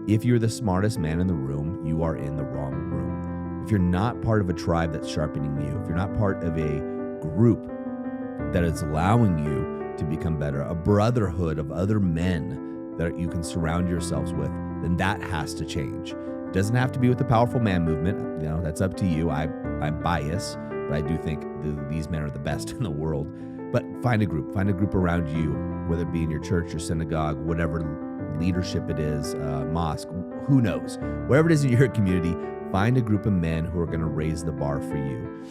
If you're the smartest man in the room, you are in the wrong room. If you're not part of a tribe that's sharpening you, if you're not part of a group that is allowing you to become better, a brotherhood of other men that you can surround yourselves with, then that has to change. It doesn't have to be with the powerful man movement. That's up to you. I'm biased, but I do think these men are the best in the world. But find a group around you, whether it be in your church or synagogue, whatever leadership it is, mosque, who knows? Wherever it is in your community, find a group of men who are going to raise the bar for you.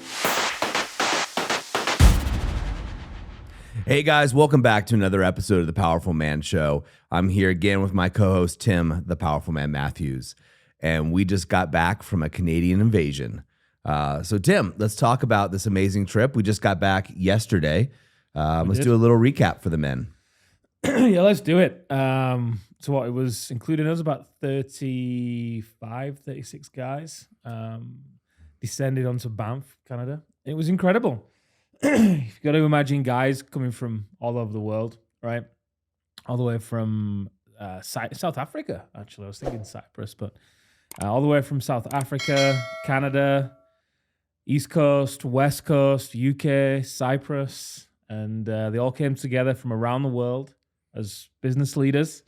Hey guys, welcome back to another episode of The Powerful Man Show. I'm here again with my co-host, Tim, the Powerful Man Matthews. And we just got back from a Canadian invasion. So Tim, let's talk about this amazing trip. We just got back yesterday. Let's do a little recap for the men. Yeah, let's do it. So what it was including us about 35, 36 guys, descended onto Banff, Canada. It was incredible. You've got to imagine guys coming from all over the world, right? All the way from South Africa, actually. I was thinking Cyprus, but all the way from South Africa, Canada, East Coast, West Coast, UK, Cyprus, and they all came together from around the world as business leaders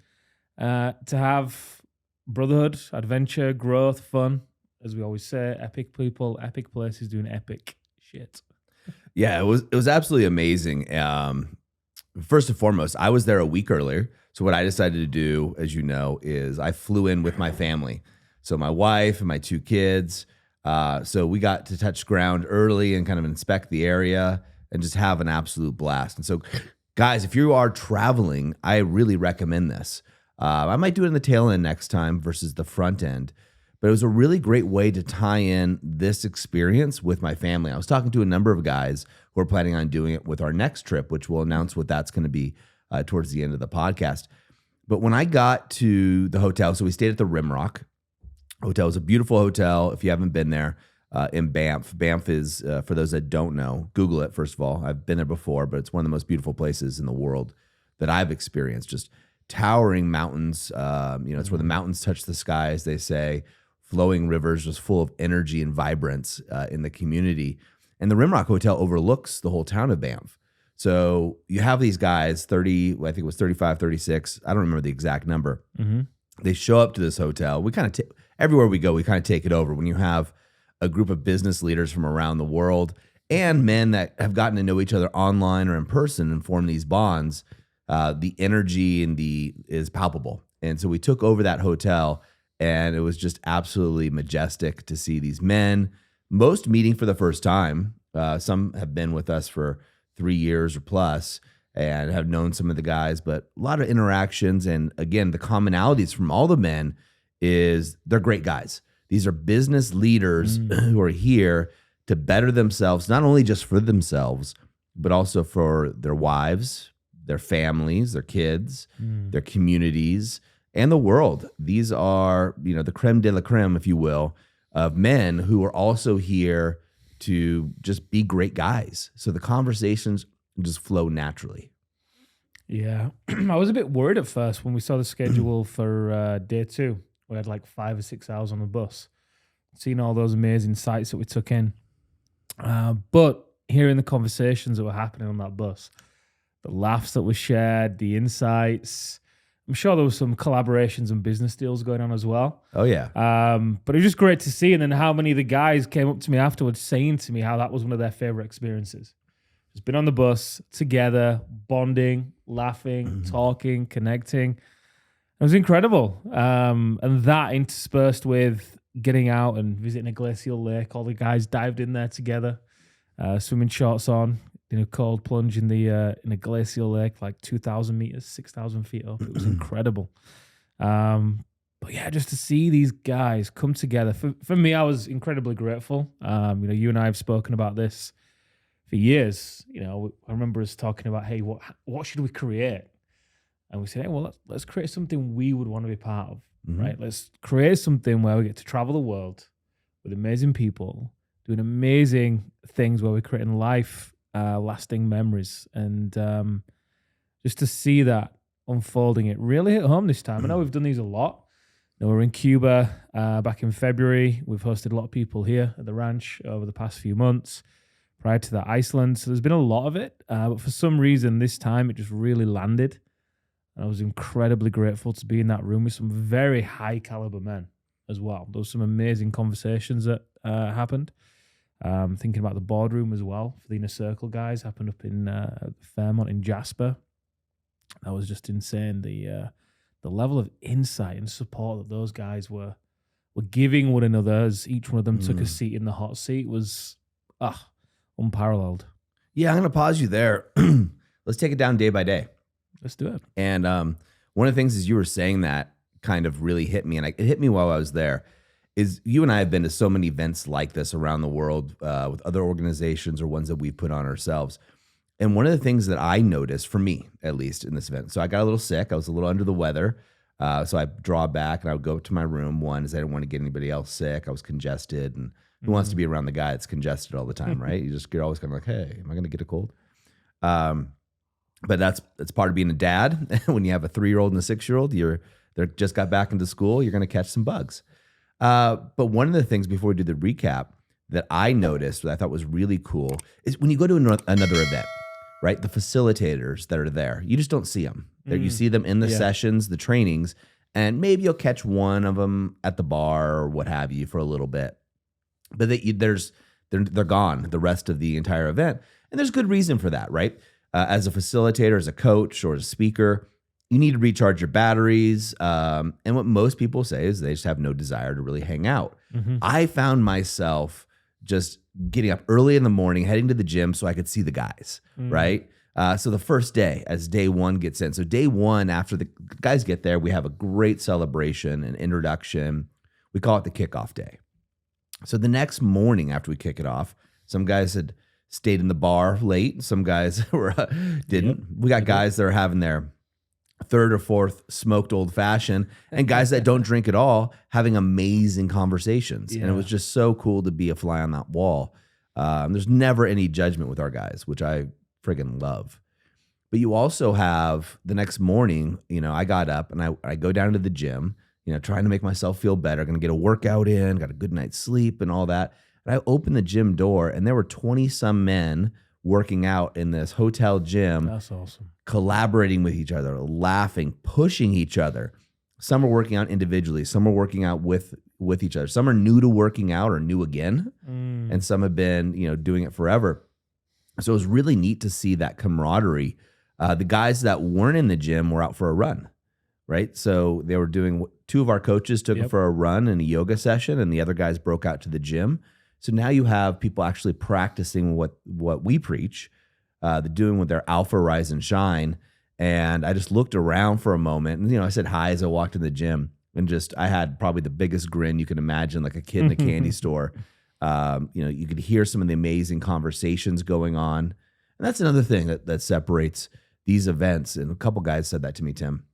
to have brotherhood, adventure, growth, fun, as we always say, epic people, epic places doing epic shit. Yeah, it was absolutely amazing. First and foremost, I was there a week earlier. So what I decided to do, as you know, is I flew in with my family. So my wife and my two kids. So we got to touch ground early and kind of inspect the area and just have an absolute blast. And so, guys, if you are traveling, I really recommend this. I might do it in the tail end next time versus the front end. But it was a really great way to tie in this experience with my family. I was talking to a number of guys who are planning on doing it with our next trip, which we'll announce what that's going to be towards the end of the podcast. But when I got to the hotel, so we stayed at the Rimrock Hotel. It was a beautiful hotel. If you haven't been there, in Banff. Banff is, for those that don't know, Google it, first of all. I've been there before, but it's one of the most beautiful places in the world that I've experienced. Just towering mountains. It's where the mountains touch the sky, as they say. Flowing rivers, just full of energy and vibrance in the community. And the Rimrock Hotel overlooks the whole town of Banff. So you have these guys, 30, I think it was 35, 36. I don't remember the exact number. Mm-hmm. They show up to this hotel. We kind of, everywhere we go, we kind of take it over. When you have a group of business leaders from around the world and men that have gotten to know each other online or in person and form these bonds, the energy is palpable. And so we took over that hotel. And it was just absolutely majestic to see these men, most meeting for the first time. Some have been with us for 3 years or plus and have known some of the guys, but a lot of interactions. And again, the commonalities from all the men is they're great guys. These are business leaders who are here to better themselves, not only just for themselves, but also for their wives, their families, their kids, their communities, and the world. These are, the creme de la creme, if you will, of men who are also here to just be great guys. So the conversations just flow naturally. Yeah. I was a bit worried at first when we saw the schedule for day 2. We had like 5 or 6 hours on the bus, seeing all those amazing sights that we took in. But hearing the conversations that were happening on that bus, the laughs that were shared, the insights, I'm sure there was some collaborations and business deals going on as well. Oh, yeah. But it was just great to see. And then how many of the guys came up to me afterwards saying to me how that was one of their favorite experiences. Just been on the bus together, bonding, laughing, talking, connecting. It was incredible. And that interspersed with getting out and visiting a glacial lake. All the guys dived in there together, swimming shorts on. Cold plunge in a glacial lake, like 2,000 meters, 6,000 feet up. It was incredible. But yeah, just to see these guys come together. For me, I was incredibly grateful. You and I have spoken about this for years. I remember us talking about, hey, what should we create? And we said, hey, well, let's create something we would want to be part of, right? Let's create something where we get to travel the world with amazing people, doing amazing things where we're creating lasting memories. And just to see that unfolding, it really hit home this time. I know we've done these a lot we're in Cuba back in February. We've hosted a lot of people here at the ranch over the past few months. Prior to that, Iceland. So there's been a lot of it. But for some reason, this time it just really landed. And I was incredibly grateful to be in that room with some very high caliber men as well. There was some amazing conversations that happened. Thinking about the boardroom as well for the Inner Circle guys, happened up in Fairmont in Jasper. That was just insane. The level of insight and support that those guys were giving one another as each one of them took a seat in the hot seat was unparalleled. Yeah, I'm going to pause you there. Let's take it down day by day. Let's do it. And one of the things is you were saying that kind of really hit me, and it hit me while I was there, is you and I have been to so many events like this around the world with other organizations or ones that we put on ourselves. And one of the things that I noticed, for me at least in this event, so I got a little sick. I was a little under the weather. So I draw back and I would go to my room. One is I didn't want to get anybody else sick. I was congested, and who wants to be around the guy that's congested all the time, right? You're always kind of like, hey, am I going to get a cold? But that's part of being a dad. When you have a 3-year-old and a 6-year-old, they're just got back into school, you're going to catch some bugs. But one of the things before we do the recap that I noticed that I thought was really cool is when you go to another event, right? The facilitators that are there, you just don't see them. You see them in the sessions, the trainings, and maybe you'll catch one of them at the bar or what have you for a little bit. But they're gone the rest of the entire event. And there's good reason for that, right? As a facilitator, as a coach, or as a speaker, you need to recharge your batteries. And what most people say is they just have no desire to really hang out. I found myself just getting up early in the morning, heading to the gym so I could see the guys, right? So the first day, as day one gets in. So day one, after the guys get there, we have a great celebration and introduction. We call it the kickoff day. So the next morning after we kick it off, some guys had stayed in the bar late. Some guys didn't. Yep. We got guys that are having their third or fourth smoked old fashioned, and guys that don't drink at all having amazing conversations. And it was just so cool to be a fly on that wall. There's never any judgment with our guys, which I friggin' love. But you also have the next morning, I got up and I go down to the gym, trying to make myself feel better, going to get a workout in, got a good night's sleep and all that. And I opened the gym door and there were 20 some men working out in this hotel gym. That's awesome. Collaborating with each other, laughing, pushing each other. Some are working out individually. Some are working out with each other. Some are new to working out or new again. And some have been, doing it forever. So it was really neat to see that camaraderie. The guys that weren't in the gym were out for a run, right? So they were doing, 2 of our coaches took them for a run and a yoga session, and the other guys broke out to the gym. So now you have people actually practicing what we preach, they're doing with their alpha rise and shine. And I just looked around for a moment, and I said hi as I walked in the gym, and I had probably the biggest grin you can imagine, like a kid in a candy store. You could hear some of the amazing conversations going on. And that's another thing that separates these events. And a couple guys said that to me, Tim,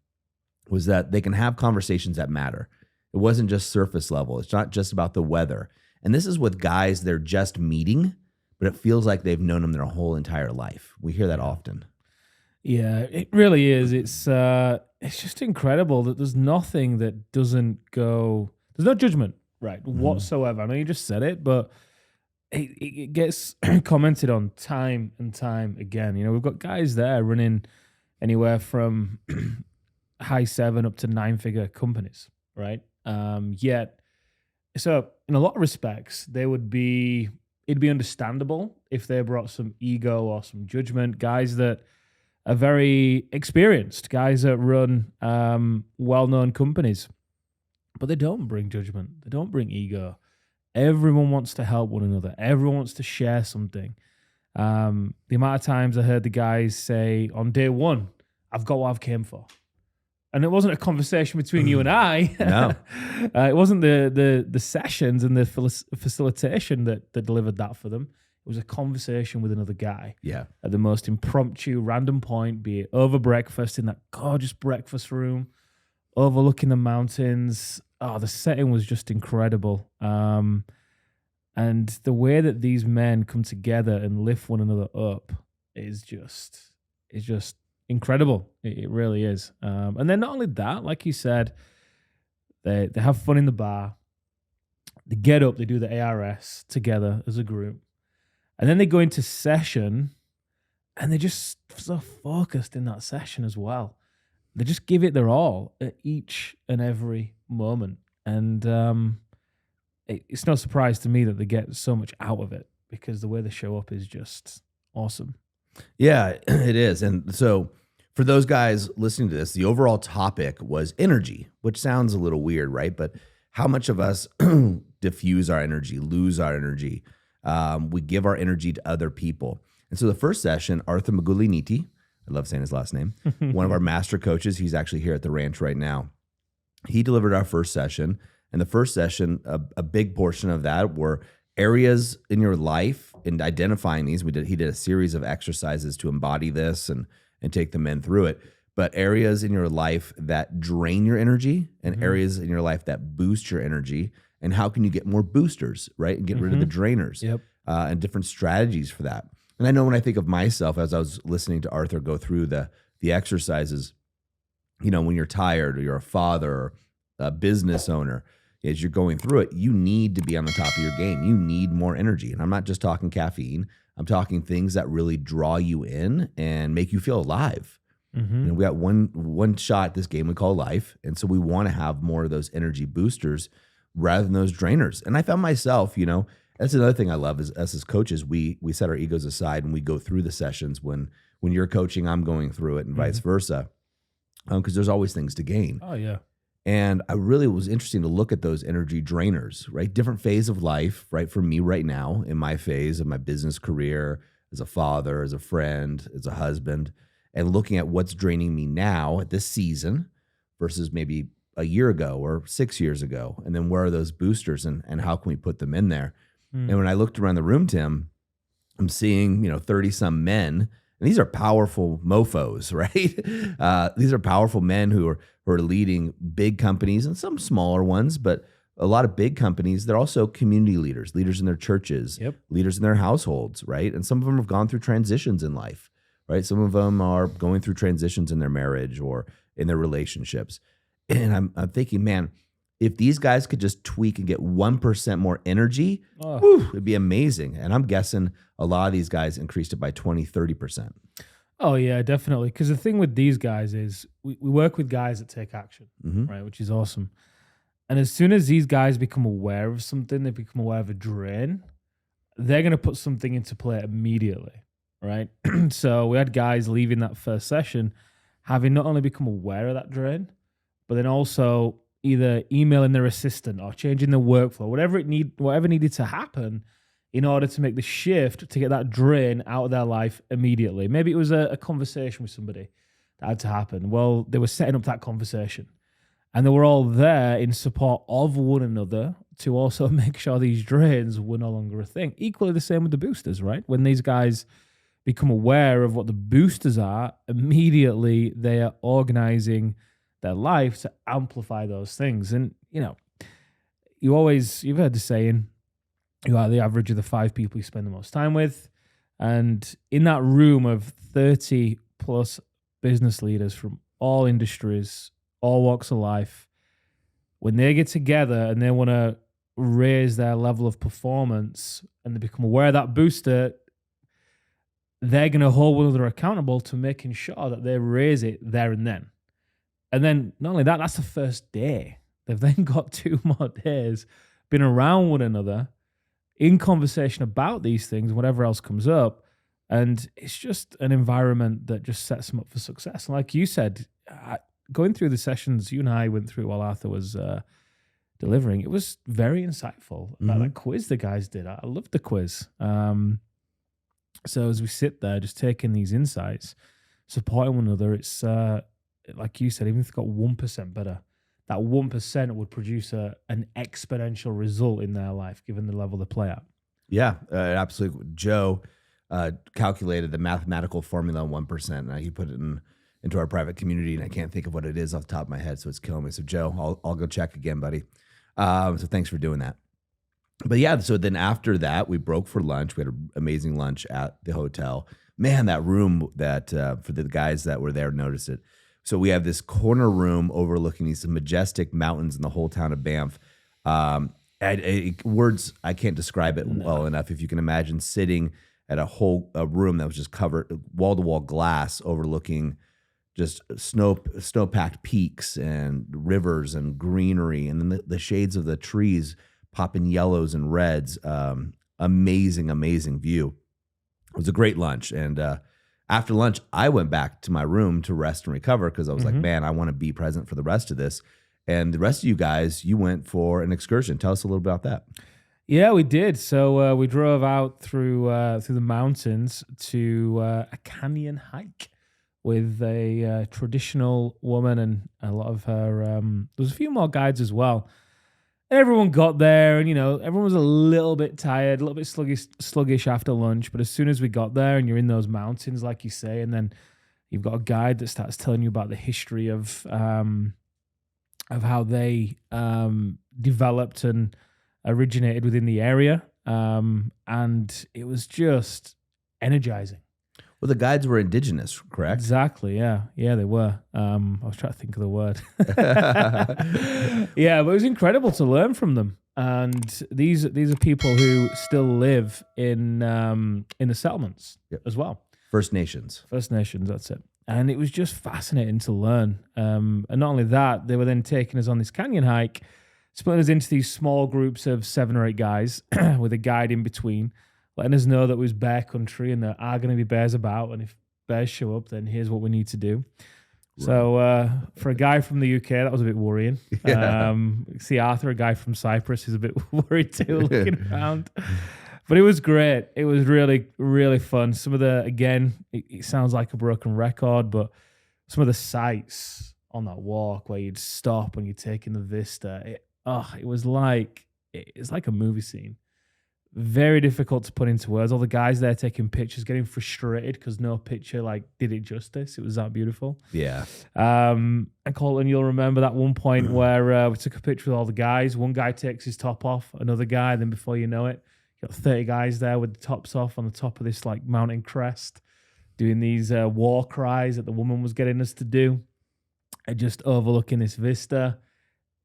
was that they can have conversations that matter. It wasn't just surface level. It's not just about the weather. And this is with guys they're just meeting, but it feels like they've known them their whole entire life. We hear that often. Yeah, it really is. It's just incredible that there's nothing that doesn't go. There's no judgment, right, whatsoever. I know you just said it, but it gets commented on time and time again. We've got guys there running anywhere from high 7 up to 9-figure companies, right? So in a lot of respects, it'd be understandable if they brought some ego or some judgment. Guys that are very experienced, guys that run well-known companies, but they don't bring judgment. They don't bring ego. Everyone wants to help one another. Everyone wants to share something. The amount of times I heard the guys say on day one, I've got what I've came for. And it wasn't a conversation between you and I. No. It wasn't the sessions and the facilitation that delivered that for them. It was a conversation with another guy. Yeah. At the most impromptu, random point, be it over breakfast in that gorgeous breakfast room, overlooking the mountains. Oh, the setting was just incredible. And the way that these men come together and lift one another up is just incredible. It really is. And then not only that, like you said, They have fun in the bar. They get up, they do the ARS together as a group. And then they go into session and they're just so focused in that session as well. They just give it their all at each and every moment. And it's no surprise to me that they get so much out of it because the way they show up is just awesome. Yeah, it is. And so for those guys listening to this, the overall topic was energy, which sounds a little weird, right? But how much of us diffuse our energy, lose our energy? We give our energy to other people. And so the first session, Arthur Maguliniti, I love saying his last name, one of our master coaches, he's actually here at the ranch right now. He delivered our first session. And the first session, a big portion of that were areas in your life and identifying these. He did a series of exercises to embody this and take the men through it. But areas in your life that drain your energy and areas in your life that boost your energy. And how can you get more boosters, right? And get rid of the drainers. Yep. And different strategies for that. And I know when I think of myself, as I was listening to Arthur go through the exercises, you know, when you're tired or you're a father or a business owner, as you're going through it, you need to be on the top of your game. You need more energy. And I'm not just talking caffeine. I'm talking things that really draw you in and make you feel alive. You know, we got one shot at this game we call life. And so we want to have more of those energy boosters rather than those drainers. And I found myself, you know, that's another thing I love is us as coaches, we set our egos aside and we go through the sessions. When you're coaching, I'm going through it and vice versa. Because there's always things to gain. Oh, yeah. And I really was interesting to look at those energy drainers, right? Different phase of life, right? For me right now, in my phase of my business career, as a father, as a friend, as a husband, and looking at what's draining me now at this season versus maybe a year ago or 6 years ago. And then where are those boosters and how can we put them in there? And when I looked around the room, Tim, I'm seeing, 30 some men, and these are powerful mofos, right? These are powerful men who are leading big companies and some smaller ones, but a lot of big companies. They're also community leaders in their churches, leaders in their households, right? And some of them have gone through transitions in life, right? Some of them are going through transitions in their marriage or in their relationships. And I'm thinking, man, if these guys could just tweak and get 1% more energy, it'd be amazing. And I'm guessing a lot of these guys increased it by 20, 30%. Oh, yeah, definitely. Because the thing with these guys is we work with guys that take action, right? Which is awesome. And as soon as these guys become aware of something, they become aware of a drain, they're going to put something into play immediately, right? So we had guys leaving that first session having not only become aware of that drain, but then also either emailing their assistant or changing their workflow, whatever needed to happen in order to make the shift to get that drain out of their life immediately. Maybe it was a conversation with somebody that had to happen. Well, they were setting up that conversation and they were all there in support of one another to also make sure these drains were no longer a thing. Equally the same with the boosters, right? When these guys become aware of what the boosters are, immediately they are organizing their life to amplify those things. And, you've heard the saying, you are the average of the 5 people you spend the most time with. And in that room of 30 plus business leaders from all industries, all walks of life, when they get together and they want to raise their level of performance and they become aware of that booster, they're going to hold one another accountable to making sure that they raise it there and then. And then not only that, that's the first day. They've then got 2 more days been around one another in conversation about these things, whatever else comes up. And it's just an environment that just sets them up for success. And like you said, going through the sessions you and I went through while Arthur was delivering, it was very insightful. That quiz the guys did. I loved the quiz. So as we sit there just taking these insights, supporting one another, it's like you said, even if it got 1% better, that 1% would produce an exponential result in their life, given the level they play at. Yeah, absolutely. Joe calculated the mathematical formula on 1%. He put it into our private community, and I can't think of what it is off the top of my head, so it's killing me. So Joe, I'll go check again, buddy. So thanks for doing that. But yeah, so then after that, we broke for lunch. We had an amazing lunch at the hotel. Man, that room that for the guys that were there noticed it So we have this corner room overlooking these majestic mountains in the whole town of Banff. Words, I can't describe it well enough. If you can imagine sitting at a room that was just covered wall to wall glass overlooking just snow-packed peaks and rivers and greenery, and then the shades of the trees popping yellows and reds. Amazing view. It was a great lunch. And after lunch, I went back to my room to rest and recover because I was like, man, I want to be present for the rest of this. And the rest of you guys, you went for an excursion. Tell us a little bit about that. Yeah, we did. So we drove out through the mountains to a canyon hike with a traditional woman and a lot of her. There was a few more guides as well. And everyone got there, and everyone was a little bit tired, a little bit sluggish after lunch. But as soon as we got there, and you're in those mountains, like you say, and then you've got a guide that starts telling you about the history of how they developed and originated within the area, and it was just energizing. Well, the guides were indigenous, correct? Exactly. Yeah, they were. I was trying to think of the word. Yeah, but it was incredible to learn from them. And these are people who still live in the settlements as well. First Nations. That's it. And it was just fascinating to learn. And not only that, they were then taking us on this canyon hike, splitting us into these small groups of 7 or 8 guys with a guide in between, letting us know that it was bear country and there are going to be bears about. And if bears show up, then here's what we need to do. Right. So for a guy from the UK, that was a bit worrying. Yeah. See Arthur, a guy from Cyprus, who's a bit worried too, looking around. But it was great. It was really, really fun. Some of the, again, it sounds like a broken record, but some of the sights on that walk where you'd stop and you'd take in the vista, it's like a movie scene. Very difficult to put into words. All the guys there taking pictures, getting frustrated because no picture did it justice. It was that beautiful. Yeah. And Colton, you'll remember that one point where we took a picture with all the guys. One guy takes his top off, another guy, then before you know it, you got 30 guys there with the tops off on the top of this mountain crest, doing these war cries that the woman was getting us to do, and just overlooking this vista.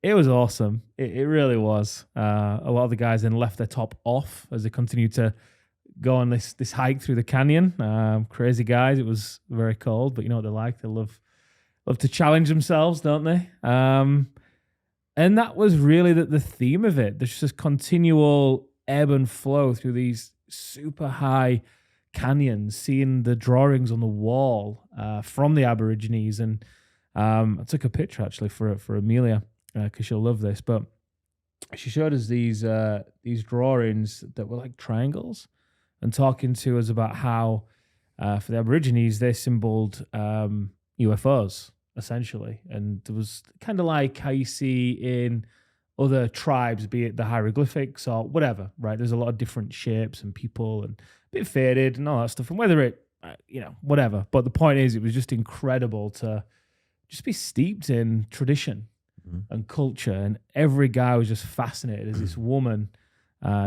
It was awesome. It really was. A lot of the guys then left their top off as they continued to go on this hike through the canyon. Crazy guys. It was very cold, but you know what they're like. They love to challenge themselves, don't they? And that was really the theme of it. There's just this continual ebb and flow through these super high canyons, seeing the drawings on the wall from the Aborigines. And I took a picture actually for Amelia, because she'll love this, but she showed us these drawings that were like triangles, and talking to us about how for the Aborigines they symboled UFOs essentially, and it was kind of like how you see in other tribes, be it the hieroglyphics or whatever, right? There's a lot of different shapes and people and a bit faded and all that stuff, and whether it whatever, but the point is it was just incredible to just be steeped in tradition and culture, and every guy was just fascinated as this woman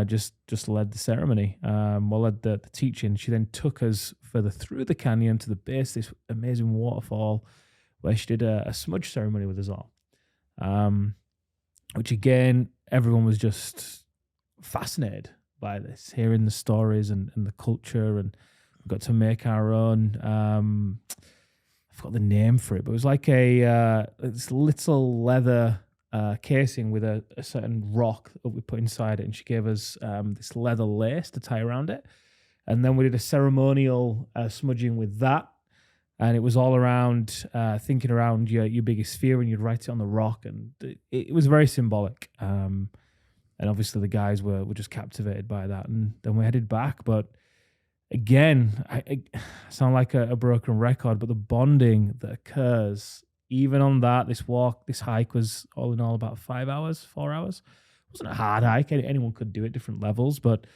just led the ceremony, led the teaching. She then took us further through the canyon to the base of this amazing waterfall where she did a smudge ceremony with us all, which again, everyone was just fascinated by this, hearing the stories and the culture, and we got to make our own I forgot the name for it, but it was like this little leather casing with a certain rock that we put inside it, and she gave us this leather lace to tie around it, and then we did a ceremonial smudging with that, and it was all around thinking around your biggest fear, and you'd write it on the rock, and it was very symbolic, and obviously the guys were just captivated by that, and then we headed back, but again, I sound like a broken record, but the bonding that occurs, even on this hike was all in all about 4 hours. It wasn't a hard hike. Anyone could do it, different levels, but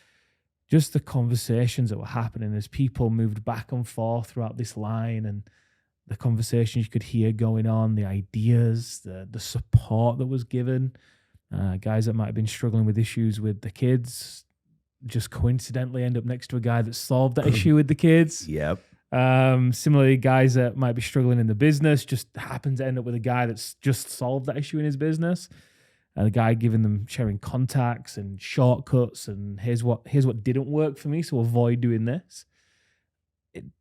just the conversations that were happening as people moved back and forth throughout this line, and the conversations you could hear going on, the ideas, the support that was given. Guys that might have been struggling with issues with the kids just coincidentally end up next to a guy that solved that issue with the kids. Yep. Similarly, guys that might be struggling in the business just happen to end up with a guy that's just solved that issue in his business. And the guy giving them, sharing contacts and shortcuts, and here's what didn't work for me, so avoid doing this.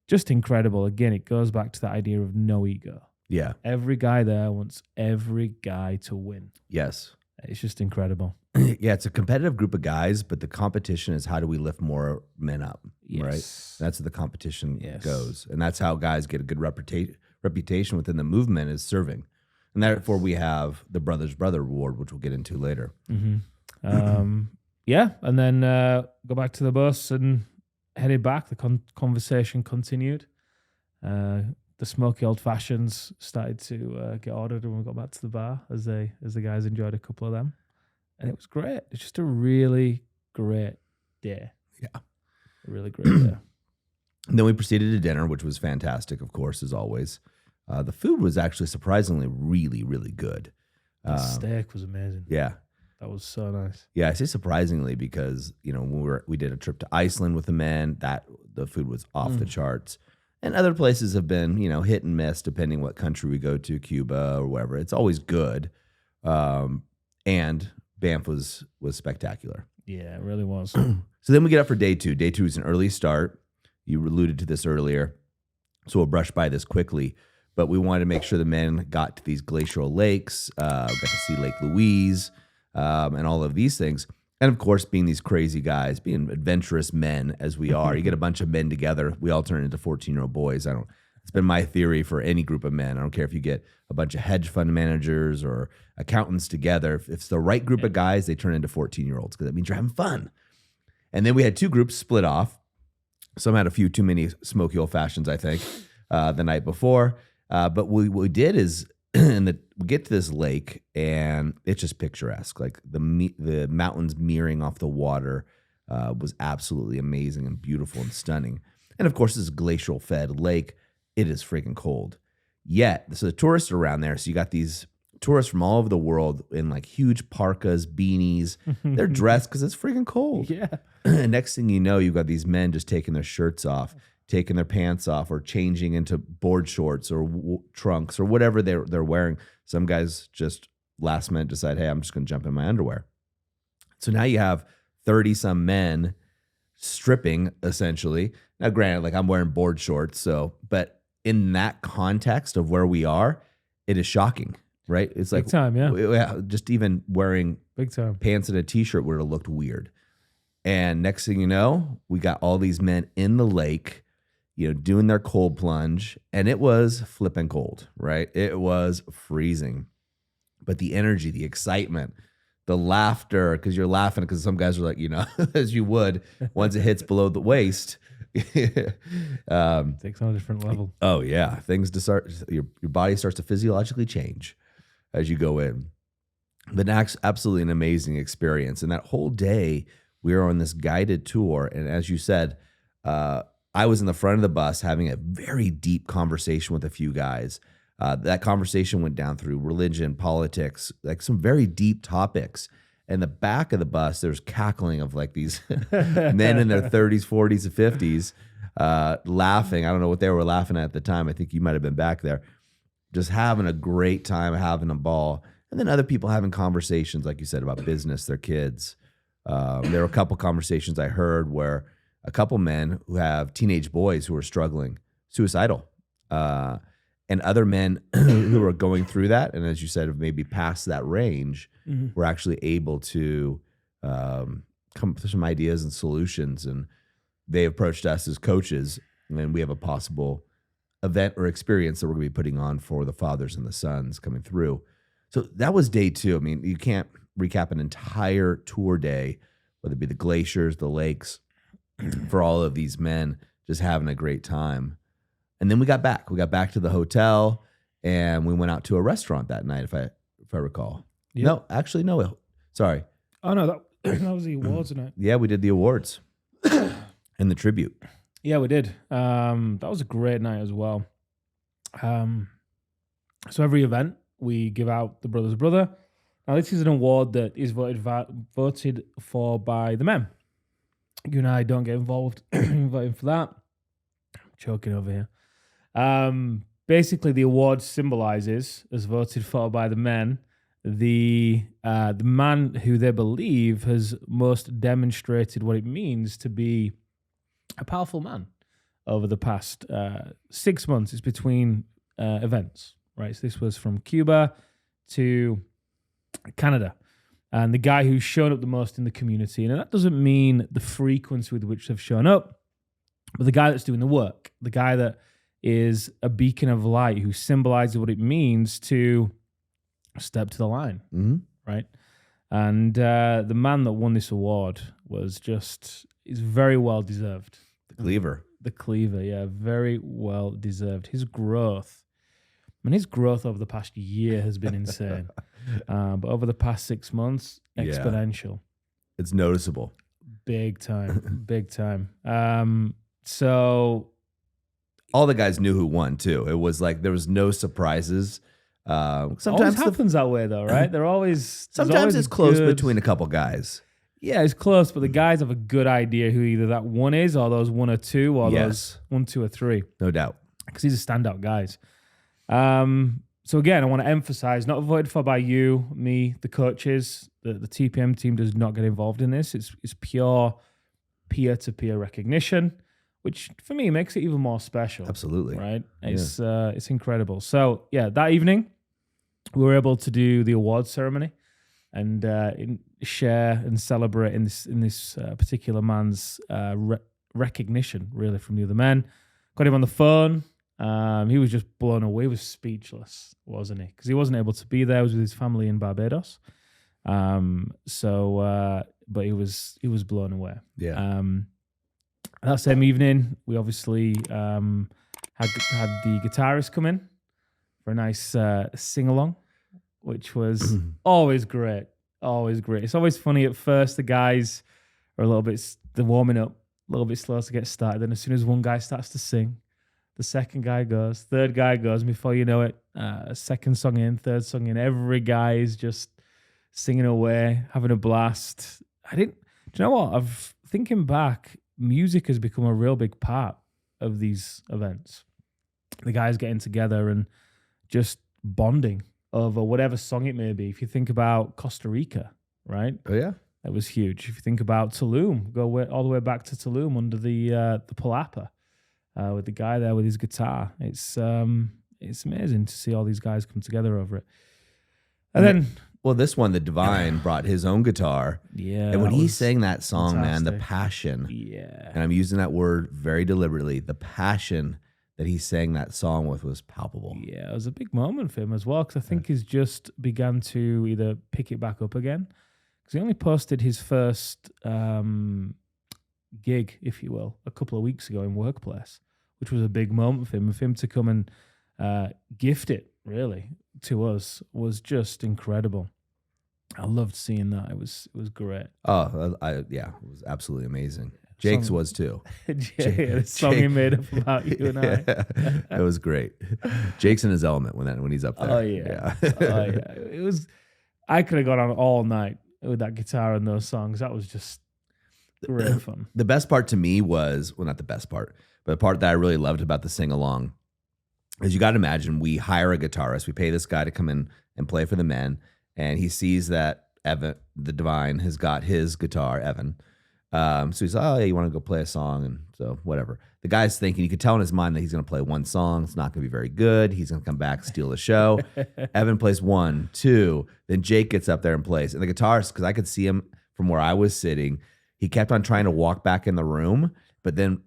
Just incredible. Again, it goes back to that idea of no ego. Yeah. Every guy there wants every guy to win. Yes. It's just incredible. Yeah, it's a competitive group of guys, but the competition is how do we lift more men up, right? That's what the competition goes. And that's how guys get a good reputation within the movement is serving. And therefore we have the Brother's Brother Award, which we'll get into later. Mm-hmm. Yeah, and then go back to the bus and headed back. The conversation continued. The smoky old fashions started to get ordered when we got back to the bar as the guys enjoyed a couple of them. And it was great. It's just a really great day. Yeah. A really great day. And then we proceeded to dinner, which was fantastic, of course, as always. The food was actually surprisingly really, really good. The steak was amazing. Yeah. That was so nice. Yeah, I say surprisingly because, when we did a trip to Iceland with the men, the food was off the charts. And other places have been, hit and miss depending what country we go to, Cuba or wherever. It's always good. And Banff was spectacular. Yeah, it really was. So then we get up for day 2. Day 2 is an early start. You alluded to this earlier. So we'll brush by this quickly. But we wanted to make sure the men got to these glacial lakes, got to see Lake Louise, and all of these things. And of course, being these crazy guys, being adventurous men as we are, you get a bunch of men together, we all turn into 14-year-old boys. It's been my theory for any group of men. I don't care if you get a bunch of hedge fund managers or accountants together. If it's the right group of guys, they turn into 14-year-olds because that means you're having fun. And then we had 2 groups split off. Some had a few too many smoky old fashions, I think, the night before. But what we did is we get to this lake and it's just picturesque. Like the mountains mirroring off the water was absolutely amazing and beautiful and stunning. And of course, this glacial fed lake, it is freaking cold. Yet, so the tourists are around there. So you got these tourists from all over the world in like huge parkas, beanies. They're dressed because it's freaking cold. Yeah. And next thing you know, you've got these men just taking their shirts off, taking their pants off, or changing into board shorts or trunks or whatever they're wearing. Some guys just last minute decide, hey, I'm just going to jump in my underwear. So now you have 30-some men stripping, essentially. Now, granted, like I'm wearing board shorts, but in that context of where we are, it is shocking, right? It's like big time, yeah. Just even wearing big time pants and a t-shirt would have looked weird. And next thing you know, we got all these men in the lake, doing their cold plunge, and it was flipping cold, right? It was freezing. But the energy, the excitement, the laughter, because you're laughing because some guys are like, as you would, once it hits below the waist. Takes on a different level. Oh, yeah. Things to start, your body starts to physiologically change as you go in. But absolutely an amazing experience. And that whole day, we were on this guided tour. And as you said, I was in the front of the bus having a very deep conversation with a few guys. That conversation went down through religion, politics, like some very deep topics. And the back of the bus, there's cackling of like these men in their 30s, 40s, and 50s laughing. I don't know what they were laughing at the time. I think you might have been back there. Just having a great time, having a ball. And then other people having conversations, like you said, about business, their kids. There were a couple conversations I heard where a couple men who have teenage boys who are struggling, suicidal, and other men who are going through that. And as you said, have maybe past that range, were actually able to come up with some ideas and solutions. And they approached us as coaches, and we have a possible event or experience that we're going to be putting on for the fathers and the sons coming through. So that was day 2. I mean, you can't recap an entire tour day, whether it be the glaciers, the lakes, for all of these men just having a great time. And then we got back. We got back to the hotel, and we went out to a restaurant that night, if I recall. Yep. No, actually, no. Sorry. Oh, no, that was the awards, isn't it? Yeah, we did the awards and the tribute. Yeah, we did. That was a great night as well. So every event, we give out the Brother's Brother. Now, this is an award that is voted for by the men. You and I don't get involved in voting for that. Choking over here. Basically, the award symbolizes, as voted for by the men, the man who they believe has most demonstrated what it means to be a powerful man over the past 6 months. It's between events, right? So this was from Cuba to Canada. And the guy who's shown up the most in the community, and that doesn't mean the frequency with which they've shown up, but the guy that's doing the work, the guy that is a beacon of light who symbolizes what it means to step to the line, right? And the man that won this award is very well deserved. The cleaver, yeah, very well deserved. His growth over the past year has been insane. But over the past 6 months, exponential. Yeah. It's noticeable. Big time, big time. So all the guys knew who won too. It was like there was no surprises. Sometimes always happens that way though, right? Sometimes it's close between a couple guys. Yeah, it's close, but the guys have a good idea who either that one is, or those one or two, or those 1, 2, or 3. No doubt. Because these are standout guys. So again, I want to emphasize, not voted for by you, me, the coaches. The TPM team does not get involved in this. It's pure peer-to-peer recognition, which for me makes it even more special. Absolutely. Right? It's incredible. So yeah, that evening, we were able to do the awards ceremony and share and celebrate in this particular man's recognition, really, from the other men. Got him on the phone. He was just blown away. He was speechless, wasn't he? Because he wasn't able to be there. He was with his family in Barbados. But he was blown away. Yeah. That same evening, we obviously had the guitarist come in for a nice sing-along, which was always great. Always great. It's always funny at first. The guys are they're warming up, a little bit slow to get started. Then as soon as one guy starts to sing, the second guy goes, third guy goes, and before you know it, second song in, third song in, every guy is just singing away, having a blast. Do you know what? Thinking back, music has become a real big part of these events. The guys getting together and just bonding over whatever song it may be. If you think about Costa Rica, right? Oh, yeah. That was huge. If you think about Tulum, all the way back to Tulum under the Palapa with the guy there with his guitar. It's amazing to see all these guys come together over it. And then... Well, this one, the Divine, brought his own guitar. Yeah. And when he sang that song, fantastic. man, the passion. Yeah. And I'm using that word very deliberately. The passion that he sang that song with was palpable. Yeah, it was a big moment for him as well, because I think he's just began to either pick it back up again. Because he only posted his first gig, if you will, a couple of weeks ago in Workplace, which was a big moment for him. For him to come and gift it, really, to us was just incredible. I loved seeing that. It was great. Oh, it was absolutely amazing. Jake's was too. The song he made up about you and I. It was great. Jake's in his element when he's up there. Oh yeah. It was. I could have gone on all night with that guitar and those songs. That was just great fun. The best part to me was, well, not the best part, but the part that I really loved about the sing along. As you got to imagine, we hire a guitarist. We pay this guy to come in and play for the men. And he sees that Evan, the Divine, has got his guitar, Evan. So he's like, oh, yeah, you want to go play a song? And so whatever. The guy's thinking, you could tell in his mind that he's going to play one song. It's not going to be very good. He's going to come back, steal the show. Evan plays 1, 2. Then Jake gets up there and plays. And the guitarist, because I could see him from where I was sitting, he kept on trying to walk back in the room. But then,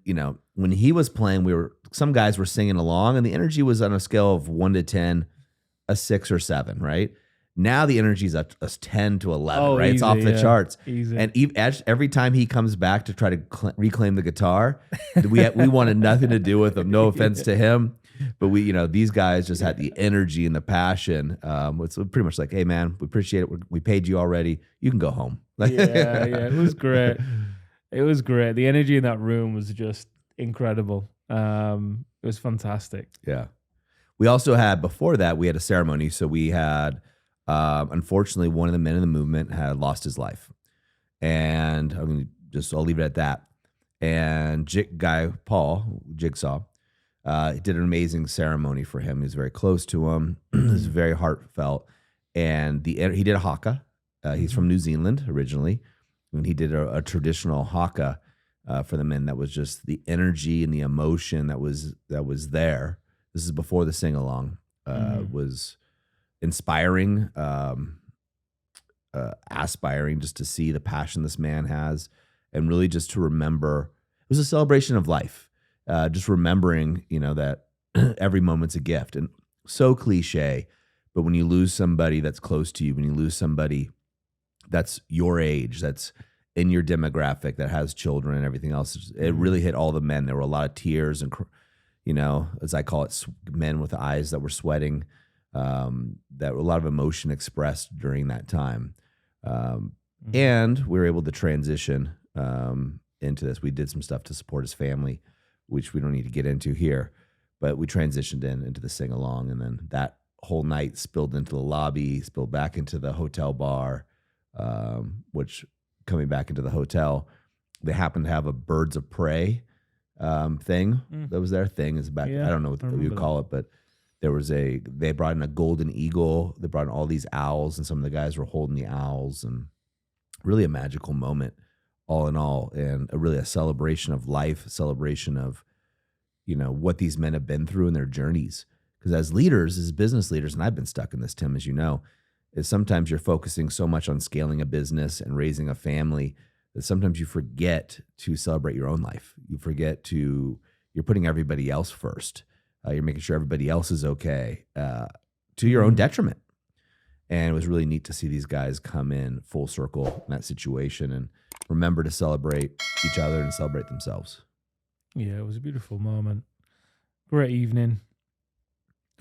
when he was playing, some guys were singing along, and the energy was on a scale of 1 to 10, a 6 or 7, right? Now the energy is a 10 to 11, right? Easy, it's off the charts. Easy. And every time he comes back to try to reclaim the guitar, we wanted nothing to do with him. No offense to him, but these guys just had the energy and the passion. It's pretty much like, hey man, we appreciate it. We paid you already. You can go home. Yeah, it was great. It was great. The energy in that room was just incredible. It was fantastic. Yeah. We also had, before that, we had a ceremony. So we had, unfortunately, one of the men in the movement had lost his life. And I'll leave it at that. And guy Paul, Jigsaw, He did an amazing ceremony for him. He was very close to him. It was very heartfelt. And he did a haka. He's from New Zealand originally. And he did a traditional haka for the men. That was just the energy and the emotion that was there. This is before the sing-along. Was inspiring, aspiring just to see the passion this man has, and really just to remember. It was a celebration of life. Just remembering, that every moment's a gift. And so cliche, but when you lose somebody that's close to you, when you lose somebody that's your age, that's in your demographic, that has children and everything else, it really hit all the men. There were a lot of tears and, as I call it, men with eyes that were sweating, that were a lot of emotion expressed during that time. And we were able to transition into this. We did some stuff to support his family, which we don't need to get into here, but we transitioned into the sing-along, and then that whole night spilled into the lobby, spilled back into the hotel bar, which coming back into the hotel, they happened to have a birds of prey thing that was there. Thing is back. Yeah, I don't know what you call it, but they brought in a golden eagle. They brought in all these owls, and some of the guys were holding the owls, and really a magical moment all in all, and a celebration of life, a celebration of, what these men have been through in their journeys. Because as leaders, as business leaders, and I've been stuck in this, Tim, as you know, is sometimes you're focusing so much on scaling a business and raising a family that sometimes you forget to celebrate your own life. You're putting everybody else first. You're making sure everybody else is okay, to your own detriment. And it was really neat to see these guys come in full circle in that situation and remember to celebrate each other and celebrate themselves. Yeah, it was a beautiful moment. Great evening.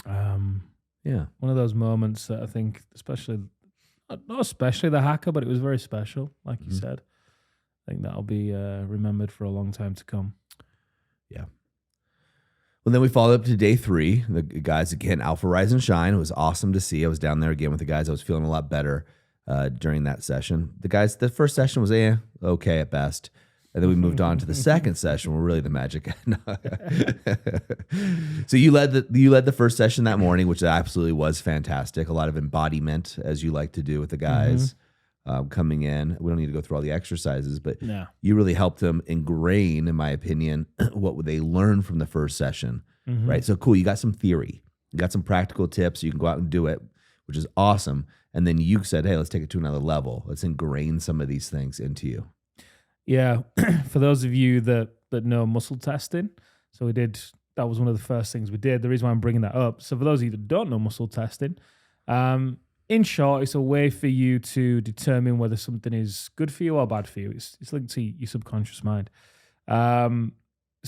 Yeah. One of those moments that I think, not especially the hacker, but it was very special, like you said. I think that'll be remembered for a long time to come. Yeah. Well, then we followed up to day 3. The guys, again, Alpha Rise and Shine. It was awesome to see. I was down there again with the guys. I was feeling a lot better during that session. The first session was okay at best. And then we moved on to the second session where really the magic. So you led the first session that morning, which absolutely was fantastic. A lot of embodiment, as you like to do with the guys coming in. We don't need to go through all the exercises, but you really helped them ingrain, in my opinion, what would they learn from the first session, right? So cool, you got some theory, you got some practical tips, you can go out and do it, which is awesome. And then you said, hey, let's take it to another level. Let's ingrain some of these things into you. Yeah, for those of you that know muscle testing, so that was one of the first things we did. The reason why I'm bringing that up, so for those of you that don't know muscle testing, in short, it's a way for you to determine whether something is good for you or bad for you. It's linked to your subconscious mind. So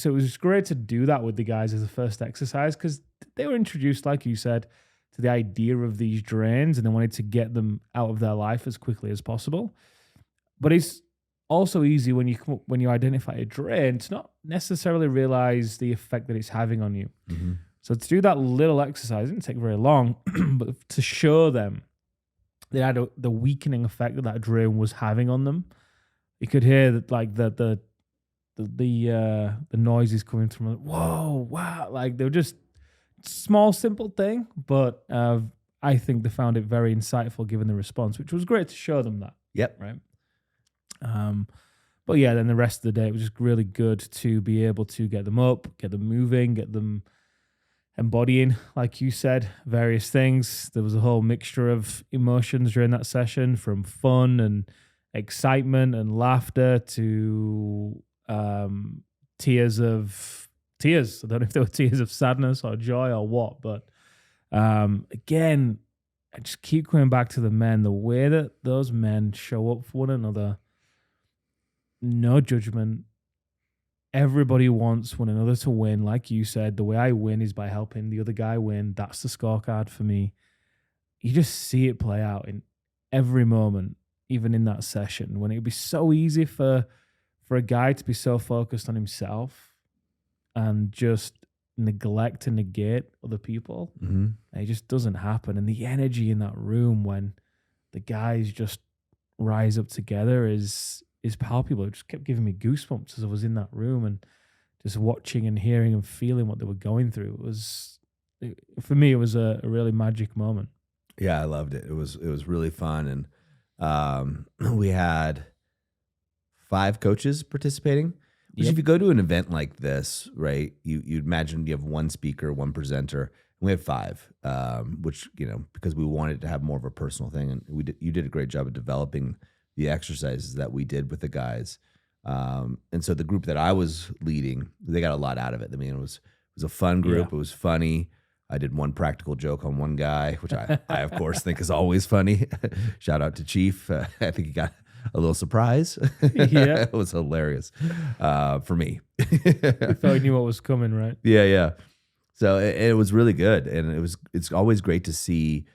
it was just great to do that with the guys as a first exercise, because they were introduced, like you said, to the idea of these drains, and they wanted to get them out of their life as quickly as possible. But it's also easy when you identify a drain to not necessarily realize the effect that it's having on you. So to do that little exercise, it didn't take very long, but to show them the weakening effect that drain was having on them, you could hear that, like the noises coming from, whoa, wow, like they were just small, simple thing, but I think they found it very insightful given the response, which was great to show them that. Yep. Right. But yeah, then the rest of the day, it was just really good to be able to get them up, get them moving, get them embodying, like you said, various things. There was a whole mixture of emotions during that session, from fun and excitement and laughter to tears. I don't know if they were tears of sadness or joy or what, but again, I just keep coming back to the men, the way that those men show up for one another. No judgment. Everybody wants one another to win. Like you said, the way I win is by helping the other guy win. That's the scorecard for me. You just see it play out in every moment, even in that session, when it would be so easy for a guy to be so focused on himself and just neglect and negate other people. It just doesn't happen. And the energy in that room when the guys just rise up together is palpable. It just kept giving me goosebumps as I was in that room, and just watching and hearing and feeling what they were going through. For me, it was a really magic moment. Yeah, I loved it. It was really fun, and we had 5 coaches participating. Which, if you go to an event like this, right, you'd imagine you have 1 speaker, 1 presenter, and we have 5. Which, because we wanted to have more of a personal thing, and you did a great job of developing the exercises that we did with the guys. And so the group that I was leading, they got a lot out of it. I mean, it was a fun group. Yeah. It was funny. I did 1 practical joke on one guy, which I of course think is always funny. Shout out to Chief. I think he got a little surprise. Yeah. It was hilarious for me. I thought you knew what was coming, right? Yeah. So it was really good. And it's always great to see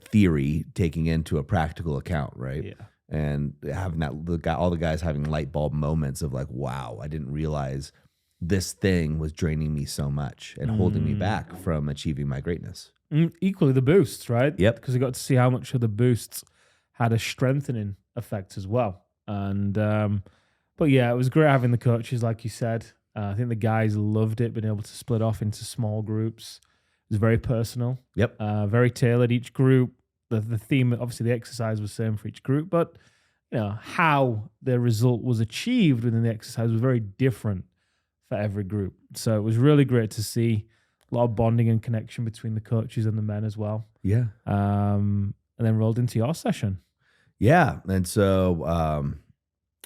theory taking into a practical account, right? Yeah. And having all the guys having light bulb moments of like, wow, I didn't realize this thing was draining me so much and holding me back from achieving my greatness. Equally the boosts, right? Yep. Because we got to see how much of the boosts had a strengthening effect as well. And but yeah, it was great having the coaches, like you said. I think the guys loved it, being able to split off into small groups. It was very personal. Yep. Very tailored. Each group, the theme, obviously the exercise was the same for each group, but how the result was achieved within the exercise was very different for every group. So it was really great to see a lot of bonding and connection between the coaches and the men as well. Yeah. And then rolled into your session. Yeah. And so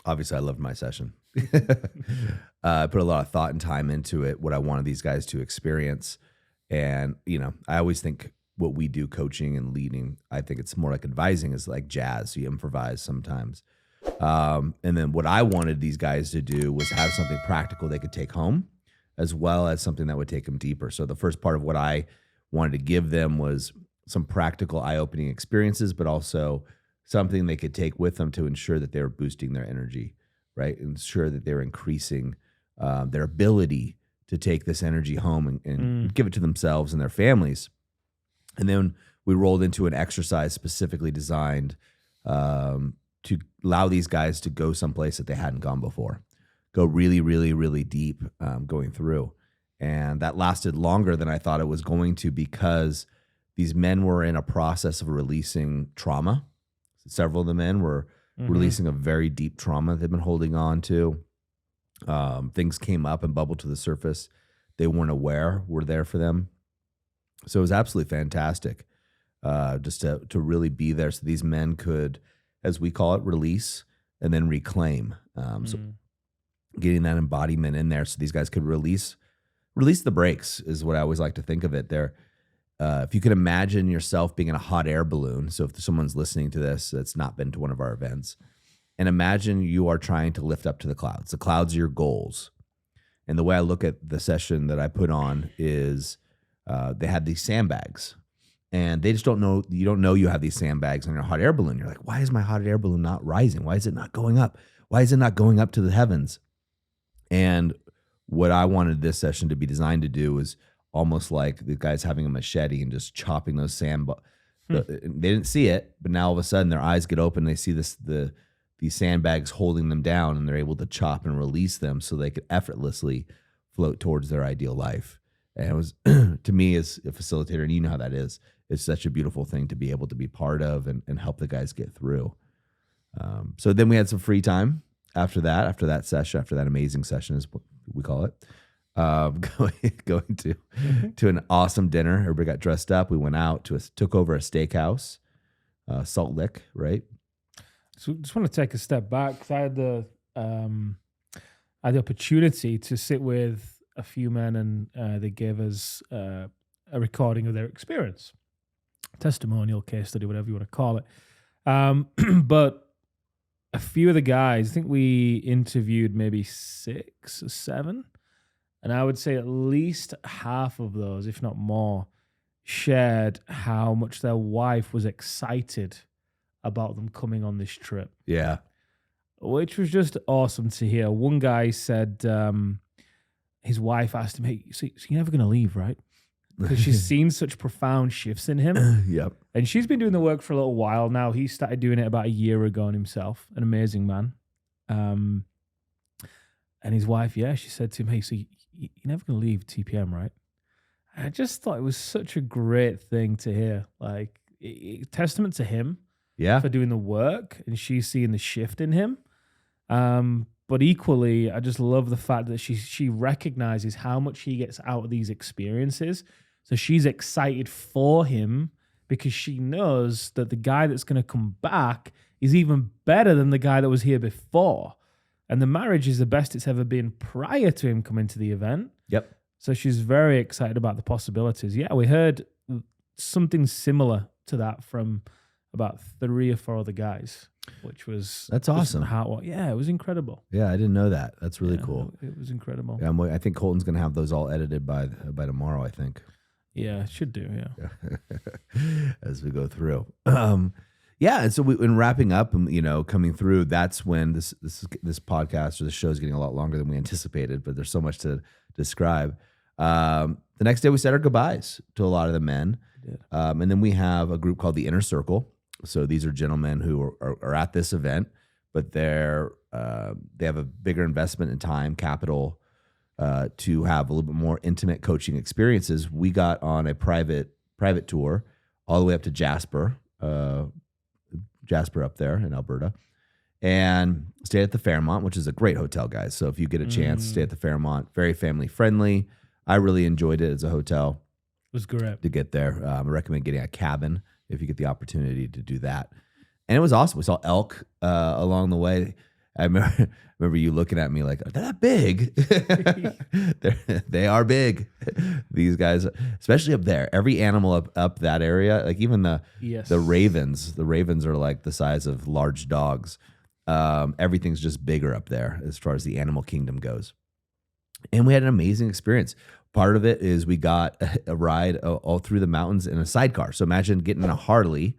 obviously I loved my session. I put a lot of thought and time into it, what I wanted these guys to experience. And, I always think what we do coaching and leading, I think it's more like advising is like jazz. So you improvise sometimes. And then what I wanted these guys to do was have something practical they could take home, as well as something that would take them deeper. So the first part of what I wanted to give them was some practical eye-opening experiences, but also something they could take with them to ensure that they were boosting their energy, right? Ensure that they're increasing their ability to take this energy home and give it to themselves and their families. And then we rolled into an exercise specifically designed to allow these guys to go someplace that they hadn't gone before, go really, really, really deep going through. And that lasted longer than I thought it was going to, because these men were in a process of releasing trauma. Several of the men were releasing a very deep trauma they've been holding on to. Things came up and bubbled to the surface they weren't aware were there for them. So it was absolutely fantastic just to really be there so these men could, as we call it, release and then reclaim. So getting that embodiment in there so these guys could release the brakes is what I always like to think of it. There, if you could imagine yourself being in a hot air balloon. So if someone's listening to this that's not been to one of our events, and imagine you are trying to lift up to the clouds. The clouds are your goals. And the way I look at the session that I put on is they had these sandbags. And they just don't know, you have these sandbags on your hot air balloon. You're like, why is my hot air balloon not rising? Why is it not going up? Why is it not going up to the heavens? And what I wanted this session to be designed to do was almost like the guys having a machete and just chopping those they didn't see it, but now all of a sudden their eyes get open. And they see these sandbags holding them down, and they're able to chop and release them so they could effortlessly float towards their ideal life. And it was, to me, as a facilitator, and you know how that is, it's such a beautiful thing to be able to be part of and help the guys get through. So then we had some free time after that session, after that amazing session is what we call it, going to an awesome dinner. Everybody got dressed up. We went out took over a steakhouse, Salt Lick, right? So just want to take a step back, because I had the opportunity to sit with a few men, and they gave us a recording of their experience, testimonial, case study, whatever you want to call it. But a few of the guys, I think we interviewed maybe 6 or 7, and I would say at least half of those, if not more, shared how much their wife was excited about them coming on this trip. Yeah. Which was just awesome to hear. One guy said his wife asked him, hey, so you're never going to leave, right? Because she's seen such profound shifts in him. Yep. And she's been doing the work for a little while now. He started doing it about a year ago on himself. An amazing man. And his wife, she said to him, hey, so you're never going to leave TPM, right? And I just thought it was such a great thing to hear. Like, testament to him Yeah. for doing the work, and she's seeing the shift in him. But equally, I just love the fact that she recognizes how much he gets out of these experiences. So she's excited for him because she knows that the guy that's going to come back is even better than the guy that was here before. And the marriage is the best it's ever been prior to him coming to the event. Yep. So she's very excited about the possibilities. Yeah, we heard something similar to that from about 3 or 4 other guys, which was... That's awesome. It was incredible. Yeah, I didn't know that. That's really cool. It was incredible. Yeah, I think Colton's going to have those all edited by tomorrow, I think. Yeah, it should do, yeah. As we go through. And so in wrapping up, coming through, that's when this podcast or the show is getting a lot longer than we anticipated, but there's so much to describe. The next day we said our goodbyes to a lot of the men. We did. And then we have a group called the Inner Circle. So these are gentlemen who are at this event, but they have a bigger investment in time, capital, to have a little bit more intimate coaching experiences. We got on a private tour all the way up to Jasper up there in Alberta, and stayed at the Fairmont, which is a great hotel, guys. So if you get a chance, stay at the Fairmont. Very family friendly. I really enjoyed it as a hotel. It was great to get there. I recommend getting a cabin if you get the opportunity to do that. And it was awesome. We saw elk along the way. I remember you looking at me like, they're that big. They are big. These guys, especially up there. Every animal up that area, like even the ravens. The ravens are like the size of large dogs. Everything's just bigger up there as far as the animal kingdom goes. And we had an amazing experience. Part of it is we got a ride all through the mountains in a sidecar. So imagine getting in a Harley,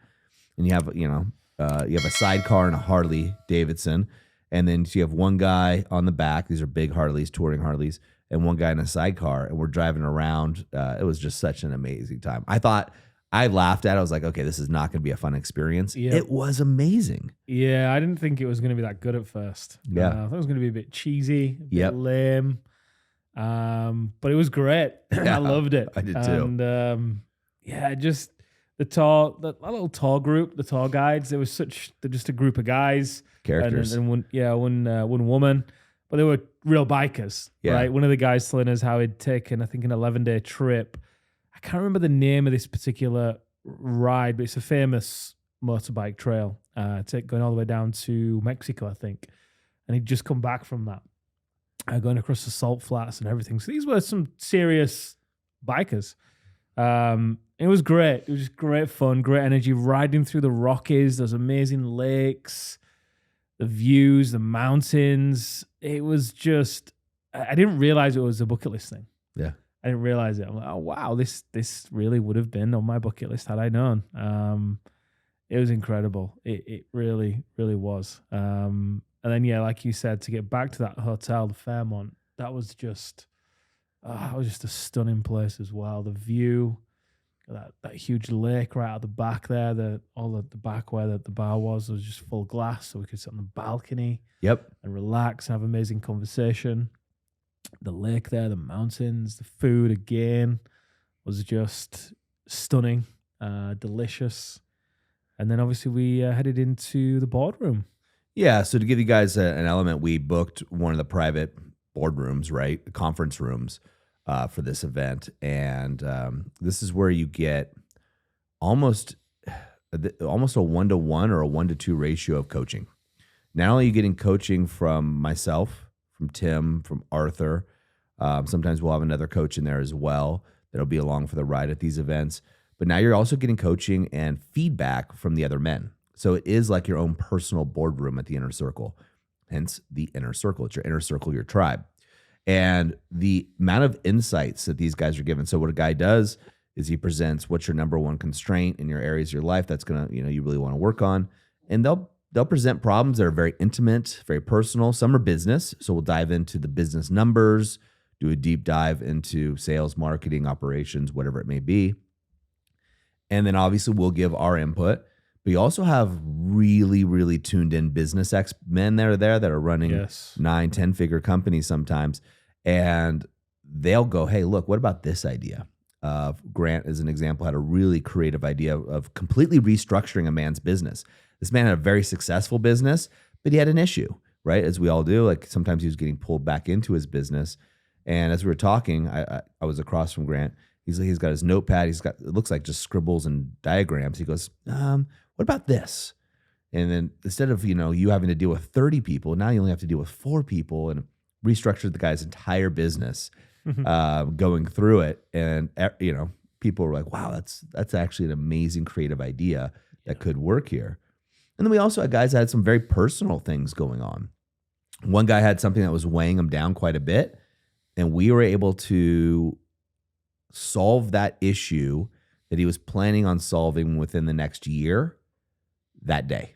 and you have a sidecar and a Harley Davidson, and then you have one guy on the back. These are big Harleys, touring Harleys, and one guy in a sidecar, and we're driving around. It was just such an amazing time. I laughed at it. I was like, okay, this is not going to be a fun experience. Yep. It was amazing. Yeah, I didn't think it was going to be that good at first. Yeah. I thought it was going to be a bit cheesy, a bit lame. But it was great. I loved it. I did too. And just that little tour group, the tour guides, they're just a group of guys. Characters. And one woman. But they were real bikers, right? One of the guys telling us how he'd taken, I think, an 11-day trip. I can't remember the name of this particular ride, but it's a famous motorbike trail, going all the way down to Mexico, I think. And he'd just come back from that. Going across the salt flats and everything. So these were some serious bikers. It was great. It was just great fun, great energy, riding through the Rockies, those amazing lakes, the views, the mountains. It was just, I didn't realize it was a bucket list thing. Yeah. I didn't realize it. I'm like, oh, wow, this really would have been on my bucket list had I known. It was incredible. It really, really was. And then, like you said, to get back to that hotel, the Fairmont, that was just a stunning place as well. The view, that huge lake right out the back there, the back where the bar was just full glass, so we could sit on the balcony. Yep. And relax and have amazing conversation. The lake there, the mountains, the food again was just stunning, delicious. And then obviously we headed into the boardroom. Yeah, so to give you guys an element, we booked one of the private boardrooms, right? Conference rooms for this event. And this is where you get almost a 1-to-1 or a 1-to-2 ratio of coaching. Not only are you getting coaching from myself, from Tim, from Arthur. Sometimes we'll have another coach in there as well that'll be along for the ride at these events. But now you're also getting coaching and feedback from the other men. So it is like your own personal boardroom at the Inner Circle, hence the Inner Circle. It's your inner circle, your tribe. And the amount of insights that these guys are given. So what a guy does is he presents what's your number one constraint in your areas of your life that's going to, you really want to work on. And they'll present problems that are very intimate, very personal. Some are business. So we'll dive into the business numbers, do a deep dive into sales, marketing, operations, whatever it may be. And then obviously we'll give our input. But you also have really, really tuned in business men that are there that are running Yes. 9, 10 figure companies sometimes. And they'll go, hey, look, what about this idea? Grant, as an example, had a really creative idea of completely restructuring a man's business. This man had a very successful business, but he had an issue, right? As we all do. Like sometimes he was getting pulled back into his business. And as we were talking, I was across from Grant. He's got his notepad. It looks like just scribbles and diagrams. He goes, what about this? And then instead of, you having to deal with 30 people, now you only have to deal with 4 people, and restructured the guy's entire business. Going through it, and people were like, wow, that's actually an amazing creative idea that could work here. And then we also had guys that had some very personal things going on. One guy had something that was weighing him down quite a bit, and we were able to solve that issue that he was planning on solving within the next year that day.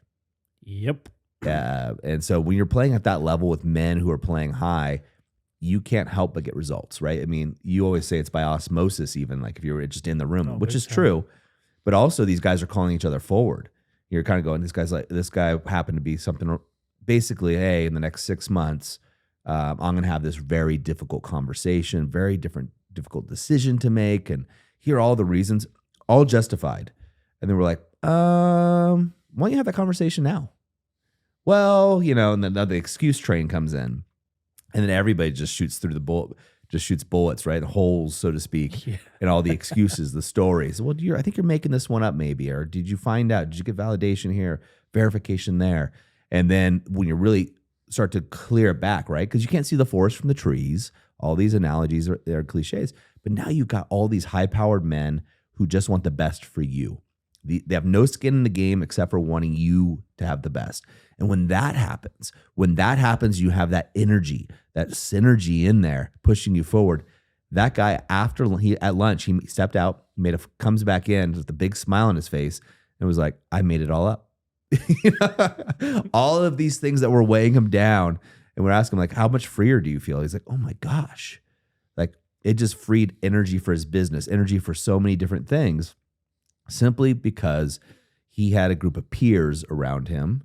Yep. And so when you're playing at that level with men who are playing high, you can't help but get results, right? I mean, you always say it's by osmosis, even like if you're just in the room, which is true. But also these guys are calling each other forward. You're kind of going, this guy happened to be something, basically, hey, in the next 6 months, I'm going to have this very difficult conversation, very difficult decision to make. And here are all the reasons, all justified. And then we're like, why don't you have that conversation now? Well, and then the excuse train comes in. And then everybody just shoots through shoots bullets, right? Holes, so to speak, and all the excuses, the stories. Well, I think you're making this one up maybe, or did you find out? Did you get validation here, verification there? And then when you really start to clear it back, right? Because you can't see the forest from the trees. All these analogies they're cliches. But now you've got all these high-powered men who just want the best for you. They have no skin in the game except for wanting you to have the best. And when that happens, you have that energy, that synergy in there pushing you forward. That guy, at lunch, he stepped out, comes back in with a big smile on his face and was like, I made it all up. All of these things that were weighing him down. And we're asking him, like, how much freer do you feel? He's like, oh my gosh. Like, it just freed energy for his business, energy for so many different things, simply because he had a group of peers around him,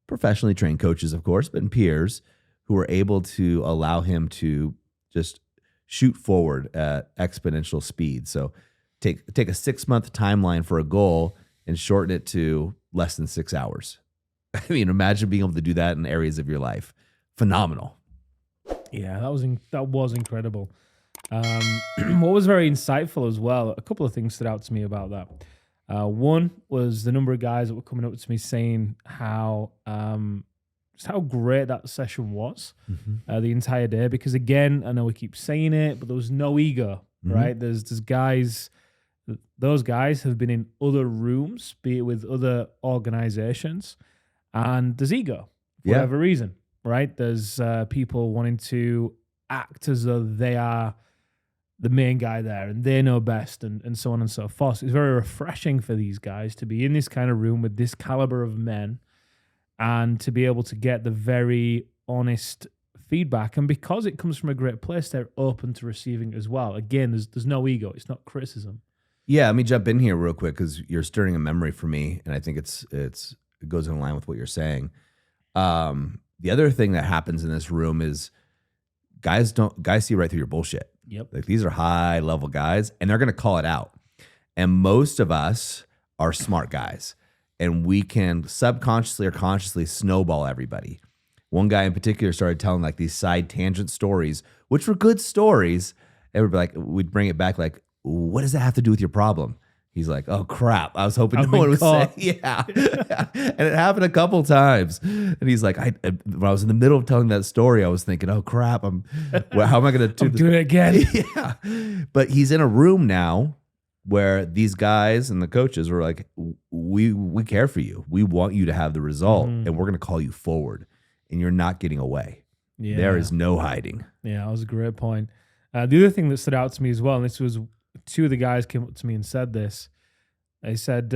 professionally trained coaches, of course, but peers who were able to allow him to just shoot forward at exponential speed. So take a 6-month timeline for a goal and shorten it to less than 6 hours. I mean, imagine being able to do that in areas of your life. Phenomenal. Yeah, that was incredible. What was very insightful as well, a couple of things stood out to me about that. One was the number of guys that were coming up to me saying how great that session was the entire day. Because again, I know we keep saying it, but there was no ego, right? There's guys, those guys have been in other rooms, be it with other organizations, and there's ego for whatever reason, right? There's people wanting to act as though they are the main guy there and they know best and so on and so forth. So it's very refreshing for these guys to be in this kind of room with this caliber of men and to be able to get the very honest feedback. And because it comes from a great place, they're open to receiving it as well. Again, there's no ego. It's not criticism. Yeah, let me jump in here real quick because you're stirring a memory for me, and I think it goes in line with what you're saying. The other thing that happens in this room is guys see right through your bullshit. Yep. Like these are high level guys and they're going to call it out. And most of us are smart guys and we can subconsciously or consciously snowball everybody. One guy in particular started telling like these side tangent stories, which were good stories. And we'd bring it back like, what does that have to do with your problem? He's like, oh crap. I was hoping no one would say, yeah. And it happened a couple times. And he's like, when I was in the middle of telling that story, I was thinking, oh crap. How am I going to do this? Doing it again. Yeah. But he's in a room now where these guys and the coaches were like, we care for you. We want you to have the result and we're going to call you forward and you're not getting away. Yeah. There is no hiding. Yeah, that was a great point. The other thing that stood out to me as well, and this was, two of the guys came up to me and said this. They said,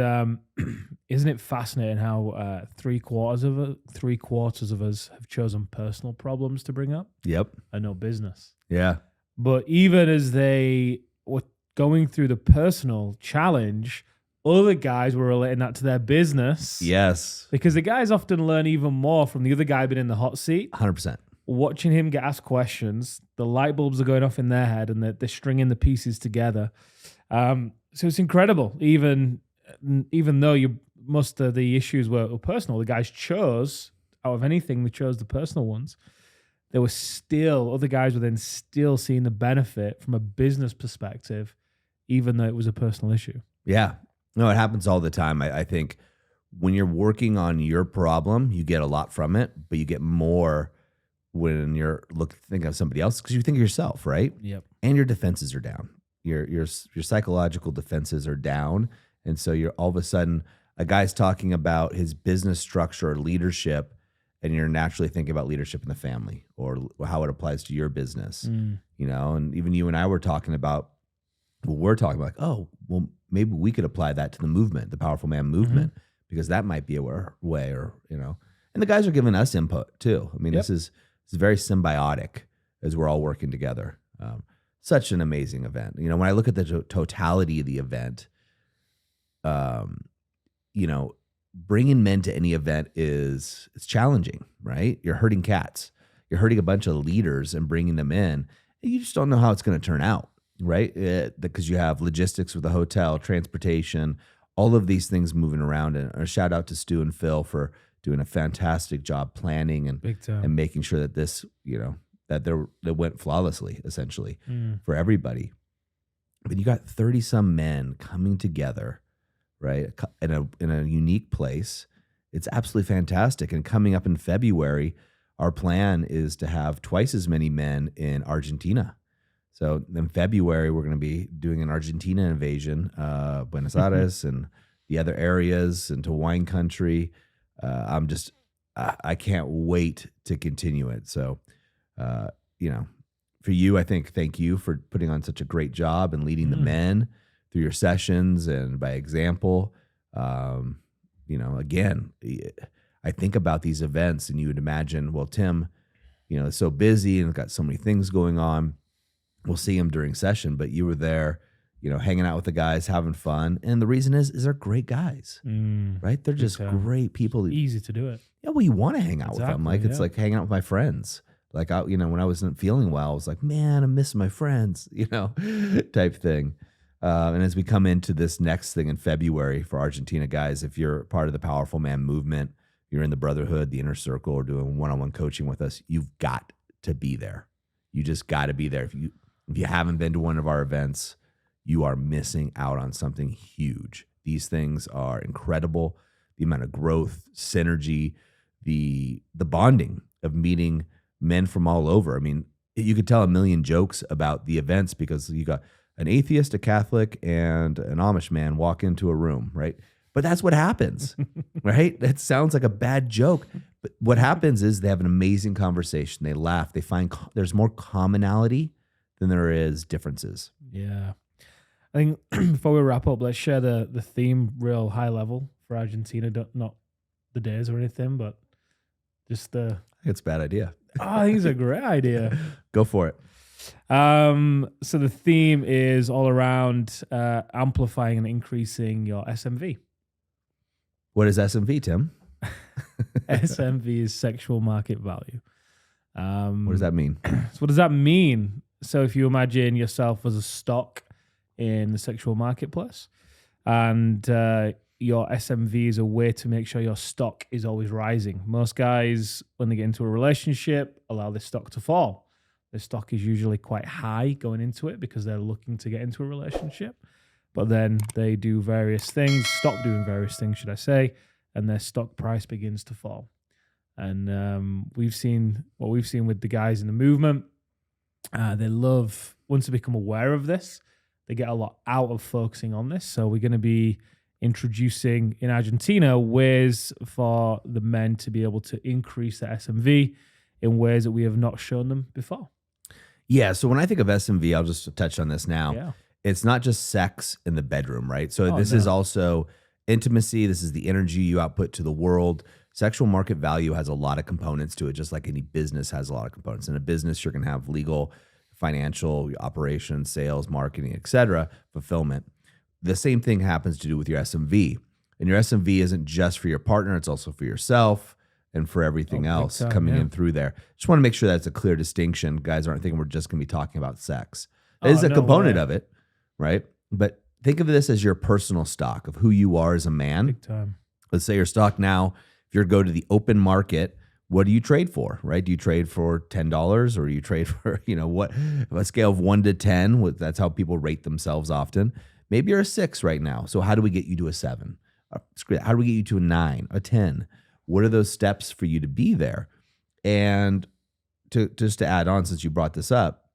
isn't it fascinating how 3/4 of us have chosen personal problems to bring up? Yep. And no business. Yeah. But even as they were going through the personal challenge, other guys were relating that to their business. Yes. Because the guys often learn even more from the other guy being in the hot seat. 100%. Watching him get asked questions, the light bulbs are going off in their head and they're stringing the pieces together. So it's incredible. Even though most of the issues were personal, the guys chose, out of anything, they chose the personal ones. There were still, other guys were then still seeing the benefit from a business perspective, even though it was a personal issue. Yeah. No, it happens all the time. I think when you're working on your problem, you get a lot from it, but you get more when you're thinking of somebody else because you think of yourself, right? Yep. And your defenses are down. Your psychological defenses are down. And so you're all of a sudden, a guy's talking about his business structure or leadership, and you're naturally thinking about leadership in the family or how it applies to your business, and even you and I were talking about what we're talking about, like, oh, well, maybe we could apply that to the movement, the Powerful Man movement, because that might be a way, and the guys are giving us input too. I mean, this is very symbiotic as we're all working together. Such an amazing event. When I look at the totality of the event, bringing men to any event it's challenging, right? You're herding cats. You're herding a bunch of leaders and bringing them in. And you just don't know how it's going to turn out, right? Because you have logistics with the hotel, transportation, all of these things moving around. And a shout out to Stu and Phil for doing a fantastic job planning and making sure that this, that went flawlessly, essentially, for everybody. But you got 30 some men coming together, right, in a unique place. It's absolutely fantastic. And coming up in February, our plan is to have twice as many men in Argentina. So in February, we're going to be doing an Argentina invasion, Buenos Aires and the other areas into wine country. I can't wait to continue it. So, for you, I think, thank you for putting on such a great job and leading the men through your sessions and by example. Again, I think about these events and you would imagine, well, Tim, is so busy and got so many things going on. We'll see him during session, but you were there, hanging out with the guys, having fun. And the reason is they're great guys, right? They're just great people. Easy to do it. Yeah, well, you want to hang out with them. Like, it's like hanging out with my friends. Like, when I wasn't feeling well, I was like, man, I miss my friends, type thing. And as we come into this next thing in February for Argentina, guys, if you're part of the Powerful Man movement, you're in the Brotherhood, the Inner Circle, or doing one-on-one coaching with us, you've got to be there. You just got to be there. If you haven't been to one of our events, you are missing out on something huge. These things are incredible. The amount of growth, synergy, the bonding of meeting men from all over. I mean, you could tell a million jokes about the events because you got an atheist, a Catholic, and an Amish man walk into a room, right? But that's what happens, right? That sounds like a bad joke. But what happens is they have an amazing conversation. They laugh. They find there's more commonality than there is differences. Yeah. I think before we wrap up, let's share the theme real high level for Argentina. Not the days or anything, but just the... I think it's a bad idea. Oh, I think it's a great idea. Go for it. So the theme is all around amplifying and increasing your SMV. What is SMV, Tim? SMV is sexual market value. What does that mean? So what does that mean? So if you imagine yourself as a stock in the sexual marketplace, and your SMV is a way to make sure your stock is always rising. Most guys, when they get into a relationship, allow their stock to fall. Their stock is usually quite high going into it because they're looking to get into a relationship. But then they do various things, stop doing various things, should I say, and their stock price begins to fall. And we've seen what we've seen with the guys in the movement. They love, once they become aware of this, they get a lot out of focusing on this. So we're going to be introducing in Argentina ways for the men to be able to increase their SMV in ways that we have not shown them before. Yeah. So when I think of SMV, I'll just touch on this now. Yeah. It's not just sex in the bedroom, right? So this is also intimacy. This is the energy you output to the world. Sexual market value has a lot of components to it, just like any business has a lot of components. In a business, you're going to have legal, financial, operations, sales, marketing, et cetera, fulfillment. the same thing happens to do with your SMV. And your SMV isn't just for your partner, it's also for yourself and for everything else coming in through there. Just want to make sure that's a clear distinction. Guys aren't thinking we're just going to be talking about sex. It is a component of it, right? But think of this as your personal stock of who you are as a man. Big time. Let's say your stock now, if you go to the open market, what do you trade for, right? Do you trade for $10 or you trade for, what, a scale of 1 to 10? That's how people rate themselves often. Maybe you're a 6 right now. So how do we get you to a 7? How do we get you to a 9, a 10? What are those steps for you to be there? And just to add on, since you brought this up,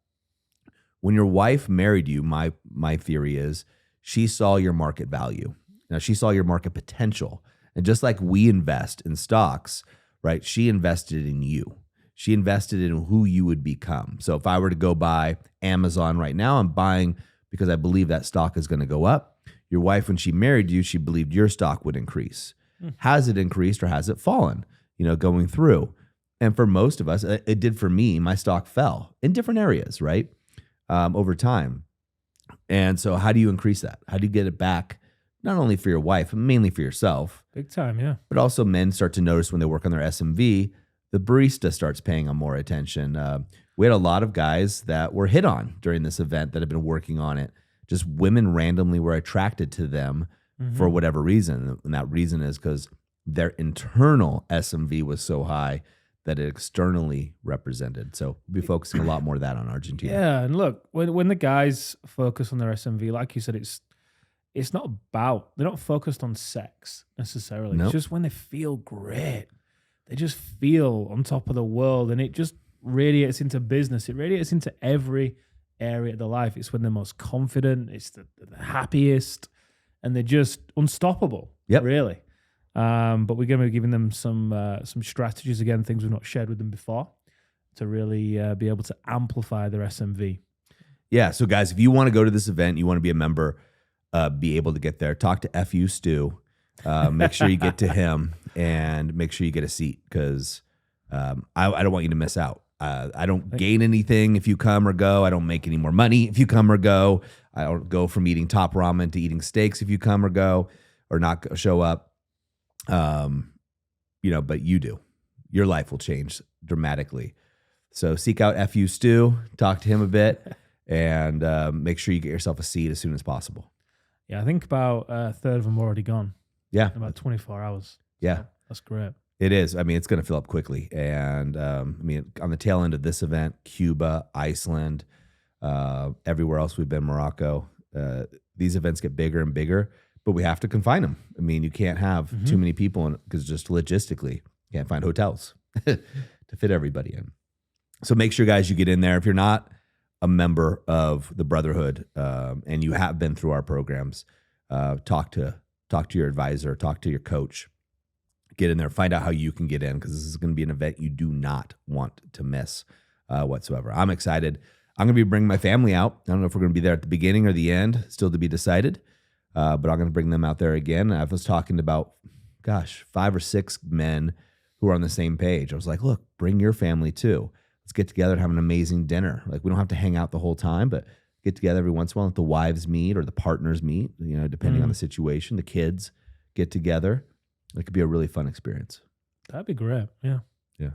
when your wife married you, my theory is she saw your market value. Now, she saw your market potential. And just like we invest in stocks, right, she invested in you. She invested in who you would become. So if I were to go buy Amazon right now, I'm buying because I believe that stock is going to go up. Your wife, when she married you, she believed your stock would increase. Has it increased or has it fallen, going through? And for most of us, it did for me. My stock fell in different areas, right, over time. And so how do you increase that? How do you get it back, not only for your wife, but mainly for yourself? Big time, yeah. But also men start to notice when they work on their SMV, the barista starts paying them more attention. We had a lot of guys that were hit on during this event that have been working on it. Just women randomly were attracted to them for whatever reason. And that reason is because their internal SMV was so high that it externally represented. So we'll be focusing a lot more of that on Argentina. Yeah, and look, when the guys focus on their SMV, like you said, it's not about, they're not focused on sex necessarily. Nope. It's just when they feel great. They just feel on top of the world, and it just radiates into business. It radiates into every area of their life. It's when they're most confident, it's the happiest, and they're just unstoppable, really. But we're going to be giving them some strategies, again, things we've not shared with them before, to really be able to amplify their SMV. Yeah, so guys, if you want to go to this event, you want to be a member, be able to get there, talk to FU Stu. Make sure you get to him and make sure you get a seat because I don't want you to miss out. I don't gain anything if you come or go. I don't make any more money if you come or go. I don't go from eating top ramen to eating steaks if you come or go or not show up. But you do. Your life will change dramatically. So seek out FU Stu, talk to him a bit, and make sure you get yourself a seat as soon as possible. Yeah, I think about a third of them are already gone. Yeah. In about 24 hours. Yeah. So that's great. It is. I mean, it's going to fill up quickly. And on the tail end of this event, Cuba, Iceland, everywhere else we've been, Morocco, these events get bigger and bigger, but we have to confine them. I mean, you can't have too many people because just logistically, you can't find hotels to fit everybody in. So make sure, guys, you get in there. If you're not a member of the Brotherhood and you have been through our programs, talk to your advisor, talk to your coach. Get in there, find out how you can get in because this is going to be an event you do not want to miss whatsoever. I'm excited. I'm going to be bringing my family out. I don't know if we're going to be there at the beginning or the end, still to be decided, but I'm going to bring them out there again. I was talking to about, 5 or 6 men who are on the same page. I was like, look, bring your family too. Let's get together and have an amazing dinner. Like, we don't have to hang out the whole time, but get together every once in a while. Let the wives meet or the partners meet, depending on the situation. The kids get together. It could be a really fun experience. That'd be great. Yeah. Yeah.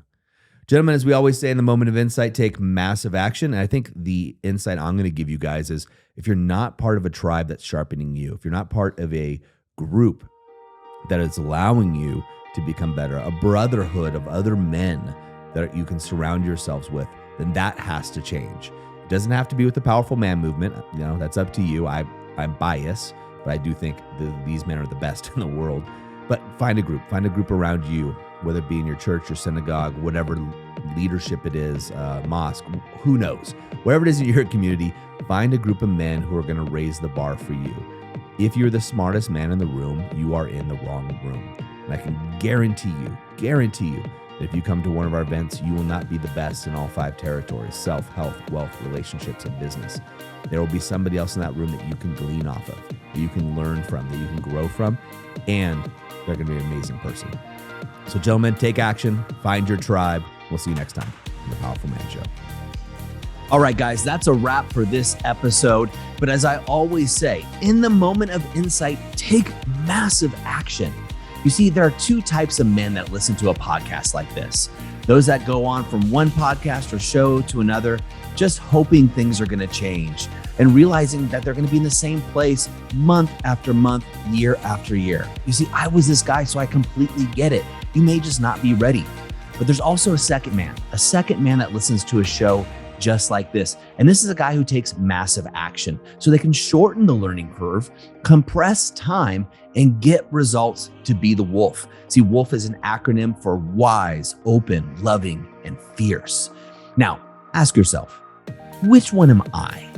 Gentlemen, as we always say in the moment of insight, take massive action. And I think the insight I'm going to give you guys is if you're not part of a tribe that's sharpening you, if you're not part of a group that is allowing you to become better, a brotherhood of other men that you can surround yourselves with, then that has to change. It doesn't have to be with the powerful man movement. That's up to you. I'm biased, but I do think these men are the best in the world. But find a group around you, whether it be in your church or synagogue, whatever leadership it is, mosque, who knows? Wherever it is in your community, find a group of men who are going to raise the bar for you. If you're the smartest man in the room, you are in the wrong room. And I can guarantee you, that if you come to one of our events, you will not be the best in all 5 territories: self, health, wealth, relationships, and business. There will be somebody else in that room that you can glean off of, that you can learn from, that you can grow from, and they're going to be an amazing person. So, gentlemen, take action, find your tribe. We'll see you next time on The Powerful Man Show. All right, guys, that's a wrap for this episode. But as I always say, in the moment of insight, take massive action. You see, there are two types of men that listen to a podcast like this. Those that go on from one podcast or show to another, just hoping things are going to change and realizing that they're going to be in the same place month after month, year after year. You see, I was this guy, so I completely get it. You may just not be ready. But there's also a second man that listens to a show just like this. And this is a guy who takes massive action so they can shorten the learning curve, compress time, and get results to be the wolf. See, wolf is an acronym for wise, open, loving, and fierce. Now, ask yourself, which one am I?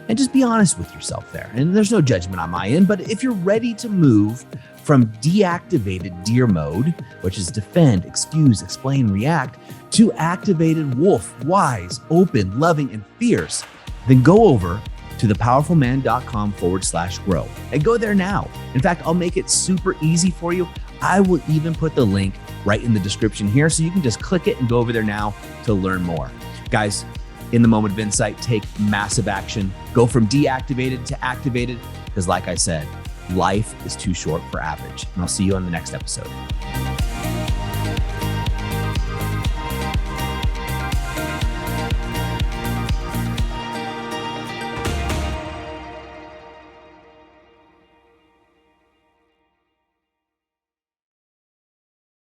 And just be honest with yourself there. And there's no judgment on my end, but if you're ready to move from deactivated deer mode, which is defend, excuse, explain, react, to activated wolf, wise, open, loving, and fierce, then go over to thepowerfulman.com/grow and go there now. In fact, I'll make it super easy for you. I will even put the link right in the description here so you can just click it and go over there now to learn more. Guys, in the moment of insight, take massive action. Go from deactivated to activated because like I said, life is too short for average. And I'll see you on the next episode.